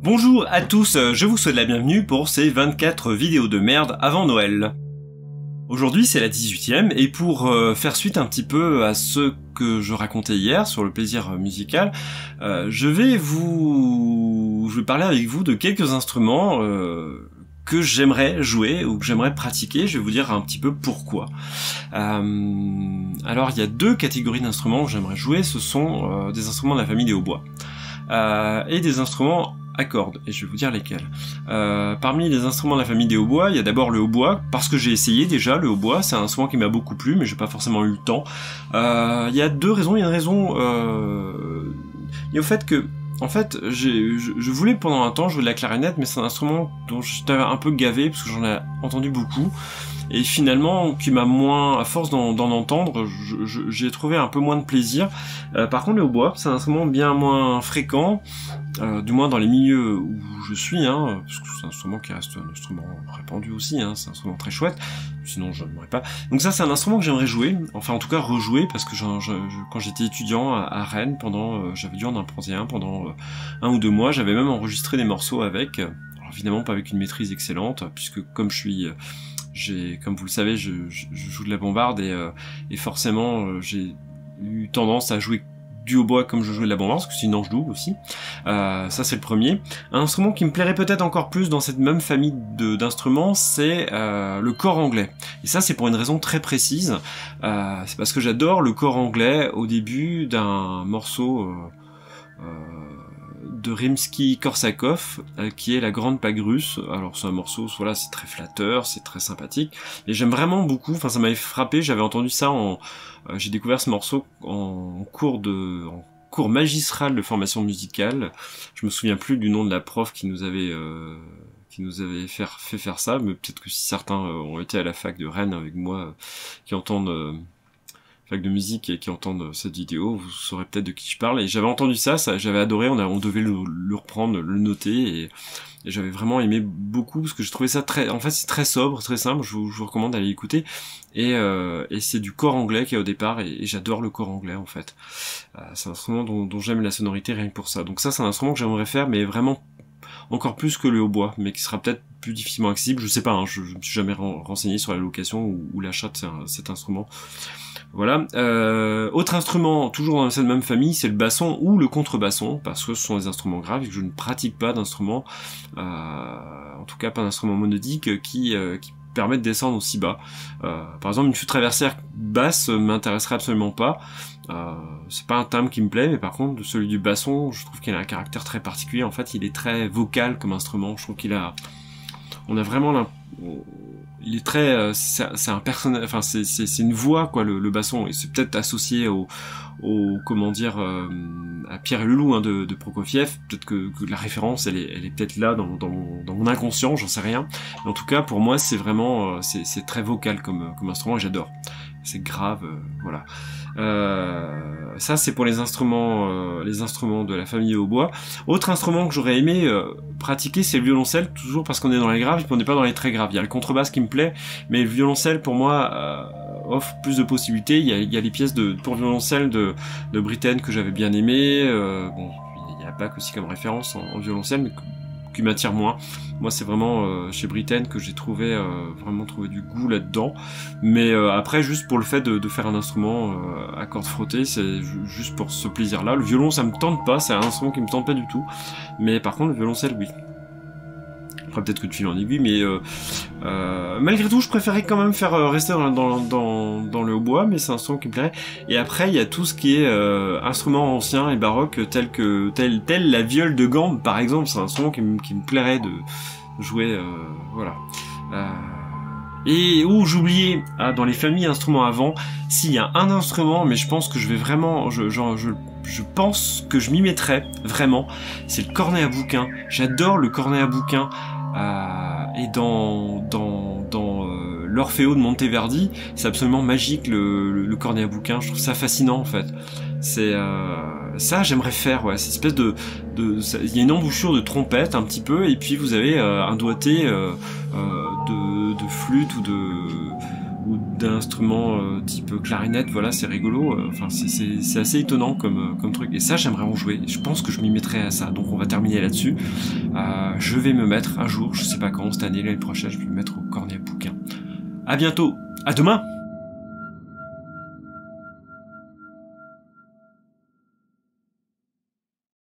Bonjour à tous, je vous souhaite la bienvenue pour ces 24 vidéos de merde avant Noël. Aujourd'hui c'est la 18e et pour faire suite un petit peu à ce que je racontais hier sur le plaisir musical, je vais parler avec vous de quelques instruments que j'aimerais jouer ou que j'aimerais pratiquer. Je vais vous dire un petit peu pourquoi. Alors il y a deux catégories d'instruments que j'aimerais jouer, ce sont des instruments de la famille des hautbois et des instruments à cordes, et je vais vous dire lesquels. Parmi les instruments de la famille des hautbois, il y a d'abord le hautbois, parce que j'ai essayé déjà le hautbois, c'est un instrument qui m'a beaucoup plu, mais j'ai pas forcément eu le temps. Il y a deux raisons, il y a une raison... il y a au fait que, en fait, je voulais pendant un temps jouer de la clarinette, mais c'est un instrument dont j'étais un peu gavé, parce que j'en ai entendu beaucoup, et finalement, qui m'a moins, à force d'en entendre, j'ai trouvé un peu moins de plaisir. Par contre, le hautbois, c'est un instrument bien moins fréquent, du moins dans les milieux où je suis, parce que c'est un instrument qui reste un instrument répandu aussi, c'est un instrument très chouette, sinon je n'aimerais pas. Donc ça c'est un instrument que j'aimerais jouer, enfin en tout cas rejouer, parce que quand j'étais étudiant à Rennes, j'avais dû en apprendre un pendant 1 ou 2 mois, j'avais même enregistré des morceaux avec, alors évidemment pas avec une maîtrise excellente, puisque comme comme vous le savez, je joue de la bombarde et forcément j'ai eu tendance à jouer du hautbois comme je jouais de la bombarde, parce que c'est une anche double aussi. Ça c'est le premier. Un instrument qui me plairait peut-être encore plus dans cette même famille d'instruments, c'est le cor anglais. Et ça c'est pour une raison très précise. C'est parce que j'adore le cor anglais au début d'un morceau de Rimsky-Korsakov, qui est La Grande Pague Russe. Alors c'est un morceau, voilà, c'est très flatteur, c'est très sympathique, et j'aime vraiment beaucoup, enfin ça m'avait frappé, j'avais entendu ça j'ai découvert ce morceau en cours magistral de formation musicale. Je me souviens plus du nom de la prof qui nous avait fait faire ça, mais peut-être que si certains ont été à la fac de Rennes avec moi, qui entendent fac de musique et qui entendent cette vidéo, vous saurez peut-être de qui je parle. Et j'avais entendu ça j'avais adoré, on devait le reprendre, le noter, et j'avais vraiment aimé beaucoup, parce que je trouvais ça en fait c'est très sobre, très simple, je vous recommande d'aller l'écouter, et c'est du cor anglais qui est au départ, et j'adore le cor anglais en fait. C'est un instrument dont j'aime la sonorité rien que pour ça. Donc ça c'est un instrument que j'aimerais faire, mais vraiment encore plus que le hautbois, mais qui sera peut-être plus difficilement accessible, je sais pas, je me suis jamais renseigné sur la location ou l'achat de cet instrument. Voilà. Autre instrument, toujours dans cette même famille, c'est le basson ou le contrebasson, parce que ce sont des instruments graves et que je ne pratique pas d'instruments, en tout cas pas d'instruments monodiques qui permettent de descendre aussi bas. Par exemple, une flûte traversière basse m'intéresserait absolument pas. C'est pas un timbre qui me plaît, mais par contre celui du basson, je trouve qu'il a un caractère très particulier. En fait, il est très vocal comme instrument. Je trouve on a vraiment il est très, c'est un personnage, enfin c'est une voix quoi, le basson, et c'est peut-être associé au comment dire, à Pierre et le Loup de Prokofiev. Peut-être que la référence elle est peut-être là dans mon inconscient, j'en sais rien. Mais en tout cas pour moi c'est vraiment c'est très vocal comme instrument, et j'adore. C'est grave, voilà. Ça c'est pour les instruments de la famille au bois. Autre instrument que j'aurais aimé pratiquer, c'est le violoncelle, toujours parce qu'on est dans les graves et qu'on n'est pas dans les très graves. Il y a le contrebasse qui me plaît, mais le violoncelle pour moi offre plus de possibilités. Il y a les pièces pour violoncelle de Britten que j'avais bien aimé. Bon, il y a Bach aussi comme référence en violoncelle, mais qui m'attire moins. Moi c'est vraiment chez Britten que j'ai vraiment trouvé du goût là-dedans, mais après juste pour le fait de faire un instrument à cordes frottées, c'est juste pour ce plaisir là. Le violon ça me tente pas, c'est un instrument qui me tente pas du tout, mais par contre le violoncelle oui. Après peut-être que de fil en aiguille, mais malgré tout je préférais quand même rester dans le hautbois, mais c'est un instrument qui me plairait. Et après il y a tout ce qui est instruments anciens et baroques, tel la viole de gambe par exemple. C'est un instrument qui me plairait de jouer, voilà. Et j'oubliais, dans les familles instruments avant, s'il y a un instrument, mais je pense que je vais vraiment, je pense que je m'y mettrai vraiment, c'est le cornet à bouquin. J'adore le cornet à bouquin, et dans l'Orfeo de Monteverdi, c'est absolument magique le cornet à bouquin. Je trouve ça fascinant en fait. C'est ça j'aimerais faire, ouais, cette espèce il y a une embouchure de trompette un petit peu, et puis vous avez un doigté de flûte ou d'instruments type clarinette, voilà, c'est rigolo. Enfin, c'est assez étonnant comme truc. Et ça, j'aimerais en jouer. Je pense que je m'y mettrai à ça. Donc, on va terminer là-dessus. Je vais me mettre un jour, je sais pas quand, cette année, l'année prochaine, je vais me mettre au cornet à bouquin. À bientôt. À demain.